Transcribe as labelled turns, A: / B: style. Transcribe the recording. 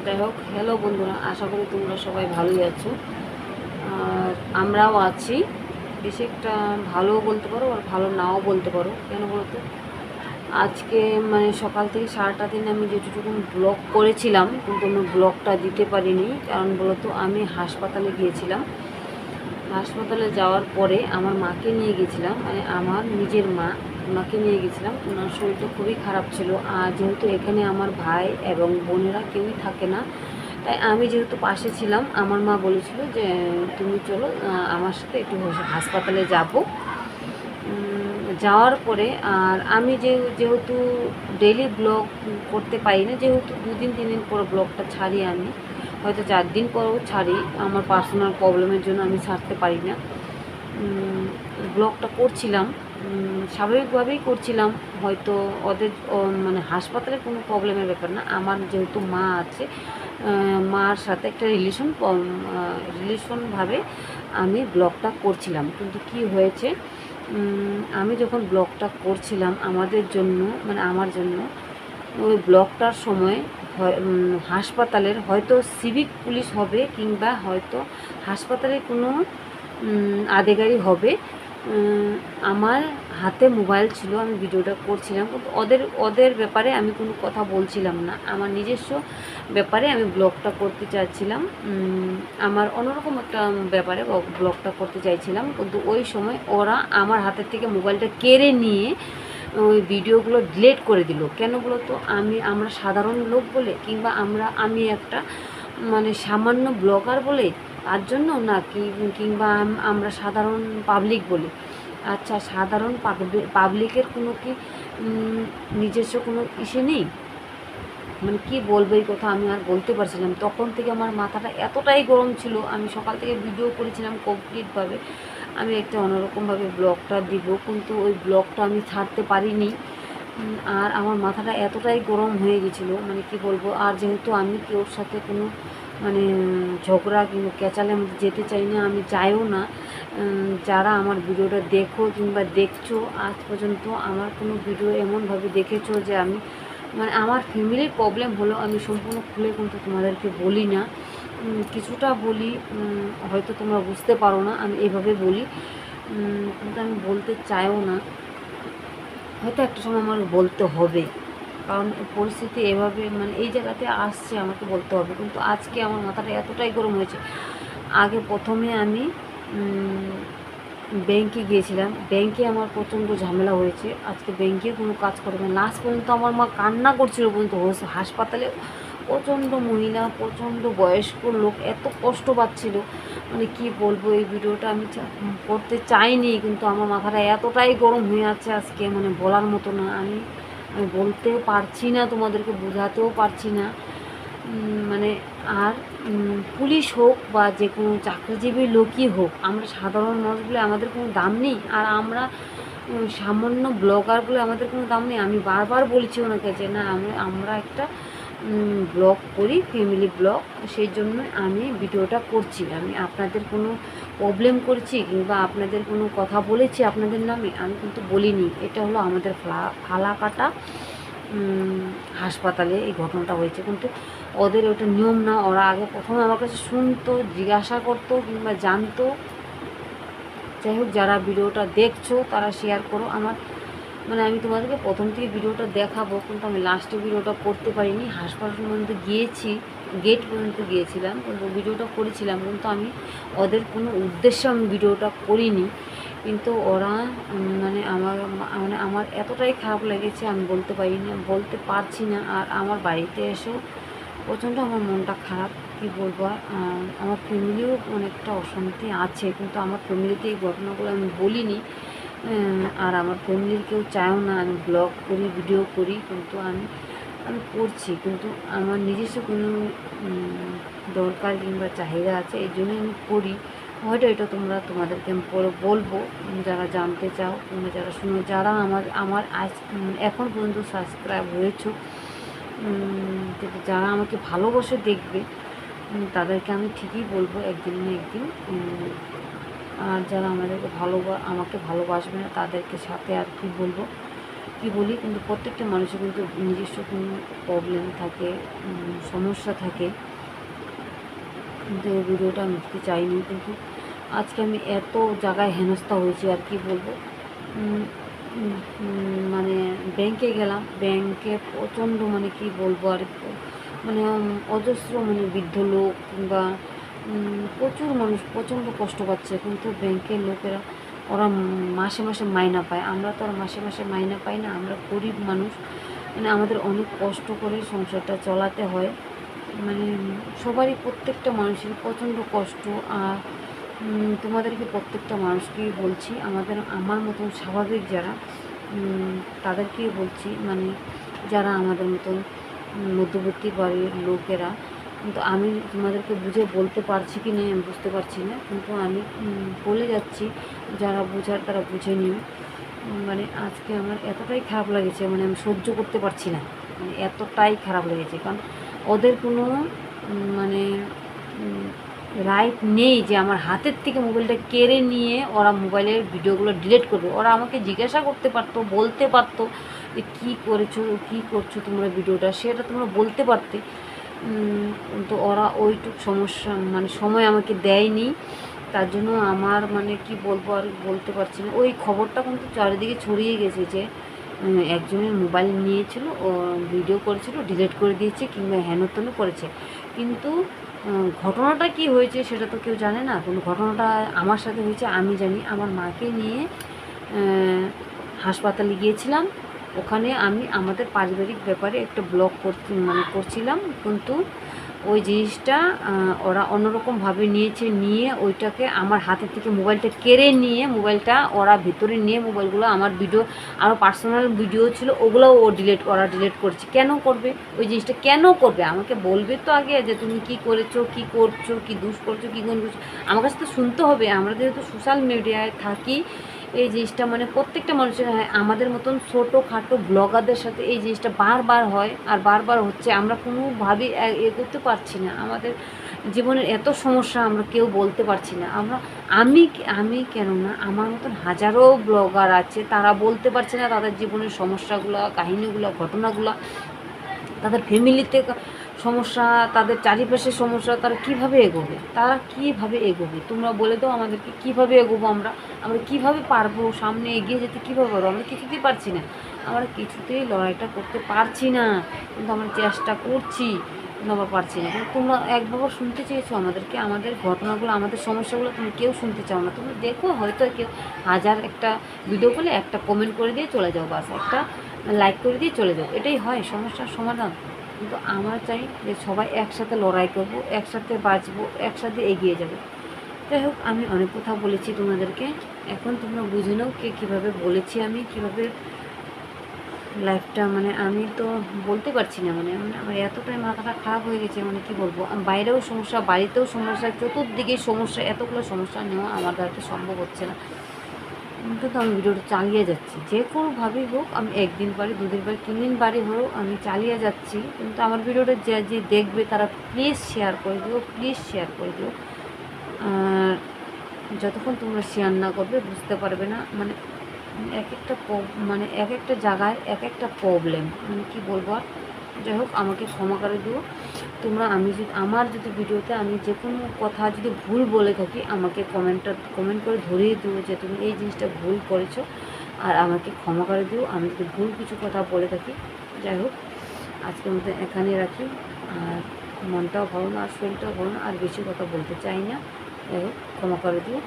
A: যাই হোক, হ্যালো বন্ধুরা, আশা করি তোমরা সবাই ভালোই আছো। আর আমরাও আছি। বেশি একটা ভালোও বলতে পারো আর ভালো নাও বলতে পারো। কেন বলতো, আজকে মানে সকাল থেকে সারাটা দিন আমি যেটুকু ব্লগ করেছিলাম কিন্তু আমি ব্লগটা দিতে পারিনি। কারণ বলতো, আমি হাসপাতালে গিয়েছিলাম। হাসপাতালে যাওয়ার পরে আমার মাকে নিয়ে গেছিলাম, মানে আমার নিজের মা, ওনাকে নিয়ে গেছিলাম। ওনার শরীরটা খুবই খারাপ ছিল। আর যেহেতু এখানে আমার ভাই এবং বোনেরা কেউই থাকে না, তাই আমি যেহেতু পাশে ছিলাম, আমার মা বলেছিল যে তুমি চলো আমার সাথে একটু হাসপাতালে যাব। যাওয়ার পরে আর আমি যেহেতু ডেইলি ব্লগ করতে পারি না, যেহেতু 2 দিন 3 দিন পর ব্লগটা ছাড়ি, আমি হয়তো 4 দিন পরেও ছাড়ি। আমার পার্সোনাল প্রবলেমের জন্য আমি ছাড়তে পারি না। ব্লগটা করছিলাম, স্বাভাবিকভাবেই করছিলাম। হয়তো ওদের মানে হাসপাতালে কোনো প্রবলেমের ব্যাপার না। আমার যেহেতু মা আছে, মার সাথে একটা রিলেশনভাবে আমি ব্লগটা করছিলাম। কিন্তু কি হয়েছে, আমি যখন ব্লগটা করছিলাম আমাদের জন্য, মানে আমার জন্য, ওই ব্লগটার সময় হাসপাতালের হয়তো সিভিক পুলিশ হবে, কিংবা হয়তো হাসপাতালের কোনো আধিকারিক হবে। আমার হাতে মোবাইল ছিল, আমি ভিডিওটা করছিলাম, কিন্তু ওদের ওদের ব্যাপারে আমি কোনো কথা বলছিলাম না। আমার নিজস্ব ব্যাপারে আমি ব্লগটা করতে চাচ্ছিলাম। আমার অন্যরকম একটা ব্যাপারে ব্লগটা করতে চাইছিলাম, কিন্তু ওই সময় ওরা আমার হাতের থেকে মোবাইলটা কেড়ে নিয়ে ওই ভিডিওগুলো ডিলিট করে দিল। কেন বলো তো, আমরা সাধারণ লোক বলে, কিংবা আমি একটা মানে সামান্য ব্লগার বলে, তার জন্য না কি, কিংবা আমরা সাধারণ পাবলিক বলে। আচ্ছা, সাধারণ পাবলিকের কোনো কি নিজস্ব কোনো ইসে নেই? মানে কি বলবো, এই কথা আমি আর বলতে পারছিলাম। তখন থেকে আমার মাথাটা এতটাই গরম ছিল। আমি সকাল থেকে ভিডিও করেছিলাম কমপ্লিটভাবে, আমি একটা অন্যরকমভাবে ব্লগটা দিব, কিন্তু ওই ব্লগটা আমি ছাড়তে পারিনি। আর আমার মাথাটা এতটাই গরম হয়ে গেছিলো, মানে কি বলবো। আর যেহেতু আমি কেউর সাথে কোনো মানে ঝগড়া কিংবা ক্যাচালে আমি যেতে চাই না, আমি চাইও না। যারা আমার ভিডিওটা দেখো কিংবা দেখছো, আজ পর্যন্ত আমার কোনো ভিডিও এমনভাবে দেখেছো যে আমি মানে আমার ফ্যামিলির প্রবলেম হলো, আমি সম্পূর্ণ খুলে কিন্তু তোমাদেরকে বলি না। কিছুটা বলি, হয়তো তোমরা বুঝতে পারো না, আমি এভাবে বলি। কিন্তু আমি বলতে চাইও না। হয়তো একটা সময় আমার বলতে হবে, কারণ পরিস্থিতি এভাবে মানে এই জায়গাতে আসছে, আমাকে বলতে হবে। কিন্তু আজকে আমার মাথাটা এতটাই গরম হয়েছে। আগে প্রথমে আমি ব্যাংকে গিয়েছিলাম। ব্যাংকে আমার প্রচণ্ড ঝামেলা হয়েছে। আজকে ব্যাংকে কোনো কাজ করে না। লাস্ট পর্যন্ত আমার মা কান্না করছিল পর্যন্ত। হাসপাতালে প্রচণ্ড মহিলা, প্রচণ্ড বয়স্ক লোক এত কষ্ট পাচ্ছিল, মানে কি বলবো। এই ভিডিওটা আমি করতে চাইনি, কিন্তু আমার মাথাটা এতটাই গরম হয়ে আছে আজকে, মানে বলার মতো না। আমি বলতেও পারছি না, তোমাদেরকে বোঝাতেও পারছি না। মানে আর পুলিশ হোক বা যে কোনো চাকরিজীবী লোকই হোক, আমরা সাধারণ মানুষ বলে আমাদের কোনো দাম নেই। আর আমরা সামান্য ব্লগার বলে আমাদের কোনো দাম নেই। আমি বারবার বলছি ওনাকে যে না, আমরা একটা ব্লগ করি, ফ্যামিলি ব্লগ, সেই জন্য আমি ভিডিওটা করছি। আমি আপনাদের কোনো প্রবলেম করছি কিংবা আপনাদের কোনো কথা বলেছি আপনাদের নামে, আমি কিন্তু বলিনি। এটা হলো আমাদের ফালাকাটা হাসপাতালে এই ঘটনাটা হয়েছে। কিন্তু ওদের ওটা নিয়ম না। ওরা আগে প্রথমে আমার কাছে শুনতো, জিজ্ঞাসা করতো কিংবা জানতো। যাই হোক, যারা ভিডিওটা দেখছো তারা শেয়ার করো। আমার মানে আমি তোমাদেরকে প্রথম থেকে ভিডিওটা দেখাবো, কিন্তু আমি লাস্টে ভিডিওটা করতে পারিনি। হাসপাতাল পর্যন্ত গিয়েছি, গেট পর্যন্ত গিয়েছিলাম, কিন্তু ভিডিওটা করেছিলাম, কিন্তু আমি ওদের কোনো উদ্দেশ্যে আমি ভিডিওটা করিনি। কিন্তু ওরা আমার এতটাই খারাপ লেগেছে, আমি বলতে পারি না, বলতে পারছি না। আর আমার বাড়িতে এসেও প্রচণ্ড আমার মনটা খারাপ, কী বলবো। আমার ফ্যামিলিও অনেকটা অশান্তি আছে, কিন্তু আমার ফ্যামিলিতে এই ঘটনাগুলো আমি বলিনি। আর আমার ফ্যামিলির কেউ চায়ও না আমি ব্লগ করি, ভিডিও করি, কিন্তু আমি আমি করছি। কিন্তু আমার নিজস্ব কোনো দরকার কিংবা চাহিদা আছে, এই জন্যই আমি করি। হয়তো এটা তোমাদেরকে আমি পরে বলবো, যারা জানতে চাও কিংবা যারা শুনো, যারা আমার আজ এখন পর্যন্ত সাবস্ক্রাইব হয়েছ, কিন্তু যারা আমাকে ভালোবসে দেখবে, তাদেরকে আমি ঠিকই বলবো একদিন না একদিন। আর যারা আমাকে ভালোবাসবে না, তাদেরকে সাথে আর কি বলবো। কী বলি, কিন্তু প্রত্যেকটা মানুষের কিন্তু নিজস্ব কোনো প্রবলেম থাকে, সমস্যা থাকে। কিন্তু এই ভিডিওটা আমি দিতে চাইনি, কিন্তু আজকে আমি এত জায়গায় হেনস্থা হয়েছি আর কি বলবো। মানে ব্যাংকে গেলাম, ব্যাংকে প্রচণ্ড মানে কি বলবো আর, মানে অজস্র মানে বৃদ্ধ লোক কিংবা প্রচুর মানুষ প্রচণ্ড কষ্ট পাচ্ছে, কিন্তু ব্যাংকের লোকেরা ওরা মাসে মাসে মাইনা পায়, আমরা তো আর মাসে মাসে মাইনা পাই না, আমরা গরিব মানুষ, মানে আমাদের অনেক কষ্ট করে সংসারটা চালাতে হয়। মানে সবারই প্রত্যেকটা মানুষের প্রচণ্ড কষ্ট। আর তোমাদেরকে প্রত্যেকটা মানুষকেই বলছি, আমার মতন স্বাভাবিক যারা, তাদেরকেই বলছি, মানে যারা আমাদের মতন মধ্যবর্তী বাড়ির লোকেরা, কিন্তু আমি তোমাদেরকে বুঝে বলতে পারছি কি না আমি বুঝতে পারছি না, কিন্তু আমি বলে যাচ্ছি, যারা বোঝার তারা বুঝে নিও। মানে আজকে আমার এতটাই খারাপ লেগেছে, মানে আমি সহ্য করতে পারছি না, মানে এতটাই খারাপ লেগেছে, কারণ ওদের কোনো মানে রাইট নেই যে আমার হাতের থেকে মোবাইলটা কেড়ে নিয়ে ওরা মোবাইলের ভিডিওগুলো ডিলিট করবে। ওরা আমাকে জিজ্ঞাসা করতে পারতো, বলতে পারতো যে কী করেছো, কী করছো তোমরা ভিডিওটা, সেটা তোমরা বলতে পারতে, তো ওরা ওইটুক সমস্যা মানে সময় আমাকে দেয়নি। তার জন্য আমার মানে কি বলবো আর বলতে পারছি না। ওই খবরটা কিন্তু চারিদিকে ছড়িয়ে গেছে যে একজনের মোবাইল নিয়েছিল, ও ভিডিও করেছিল, ডিলিট করে দিয়েছে কিংবা হেন করেছে, কিন্তু ঘটনাটা কি হয়েছে সেটা তো কেউ জানে না। কিন্তু ঘটনাটা আমার সাথে হয়েছে, আমি জানি। আমার মাকে নিয়ে হাসপাতালে গিয়েছিলাম, ওখানে আমি আমাদের পারিবারিক ব্যাপারে একটা ব্লগ করছিলাম, কিন্তু ওই জিনিসটা ওরা অন্যরকমভাবে নিয়ে ওইটাকে আমার হাতের থেকে মোবাইলটা কেড়ে নিয়ে, মোবাইলটা ওরা ভিতরে নিয়ে মোবাইলগুলো আমার ভিডিও আরও পার্সোনাল ভিডিও ছিল ওগুলোও ওরা ডিলিট করছে। কেন করবে ওই জিনিসটা, কেন করবে? আমাকে বলবে তো আগে যে তুমি কি করেছো, কি করছো, কি দুষ করছো, কী গুণ করছো, আমার কাছে তো শুনতে হবে। আমরা যেহেতু সোশ্যাল মিডিয়ায় থাকি, এই জিনিসটা মানে প্রত্যেকটা মানুষের হয়, আমাদের মতন ছোটোখাটো ব্লগারদের সাথে এই জিনিসটা বারবার হয় আর বারবার হচ্ছে। আমরা কোনোভাবেই এগোতে পারছি না, আমাদের জীবনের এত সমস্যা আমরা কেউ বলতে পারছি না। আমি কেন না, আমার মতন হাজারো ব্লগার আছে, তারা বলতে পারছে না তাদের জীবনের সমস্যাগুলো, কাহিনিগুলো, ঘটনাগুলো, তাদের ফ্যামিলিতে সমস্যা, তাদের চারিপাশের সমস্যা, তারা কীভাবে এগোবে তোমরা বলে দাও আমাদেরকে, কীভাবে এগোবো আমরা কীভাবে পারবো সামনে এগিয়ে যেতে, কীভাবে পারবো? আমরা কিছুতেই পারছি না, আমরা কিছুতেই লড়াইটা করতে পারছি না, কিন্তু আমরা চেষ্টা করছি, কিন্তু আমরা পারছি না। কিন্তু তোমরা একবার শুনতে চেয়েছো আমাদেরকে, আমাদের ঘটনাগুলো, আমাদের সমস্যাগুলো তুমি কেউ শুনতে চাও না। তোমরা দেখো হয়তো কেউ একটা ভিডিও করলে একটা কমেন্ট করে দিয়ে চলে যাও, বাস একটা লাইক করে দিয়ে চলে যাও, এটাই হয় সমস্যার সমাধান। কিন্তু আমরা চাই যে সবাই একসাথে লড়াই করব, একসাথে বাঁচবো, একসাথে এগিয়ে যাব। যাই হোক, আমি অনেক কথা বলেছি তোমাদেরকে, এখন তোমরা বুঝে নাও কীভাবে বলেছি, আমি কীভাবে লাইফটা, মানে আমি তো বলতে পারছি না, মানে আমার এতটাই মাথাটা খারাপ হয়ে গেছে, মানে কি বলবো। বাইরেও সমস্যা, বাড়িতেও সমস্যা, চতুর্দিকে সমস্যা, এতগুলো সমস্যা নেওয়া আমার দ্বারা সম্ভব হচ্ছে না, কিন্তু তো আমি ভিডিওটা চালিয়ে যাচ্ছি, যে কোনোভাবেই হোক। আমি একদিন পারি, দুদিন পারি, 3 দিন পারি হোক, আমি চালিয়ে যাচ্ছি। কিন্তু আমার ভিডিওটা যে দেখবে তারা প্লিজ শেয়ার করে দিও, প্লিজ শেয়ার করে দিও। আর যতক্ষণ তোমরা শেয়ার না করবে বুঝতে পারবে না, মানে এক একটা জায়গায় এক একটা প্রবলেম, মানে কী বলবো আর। যাই হোক, আমাকে ক্ষমা করে দিও তোমরা। আমার যদি ভিডিওতে আমি যে কোনো কথা যদি ভুল বলে থাকি, আমাকে কমেন্ট করে ধরিয়ে দিও যে তুমি এই জিনিসটা ভুল করেছো, আর আমাকে ক্ষমা করে দিও আমি যদি ভুল কিছু কথা বলে থাকি। যাই হোক, আজকের মতো এখানে রাখি। আর মনটাও ভালো না, আর শরীরটাও ভালো না, আর বেশি কথা বলতে চাই না। যাই হোক, ক্ষমা করে দিও।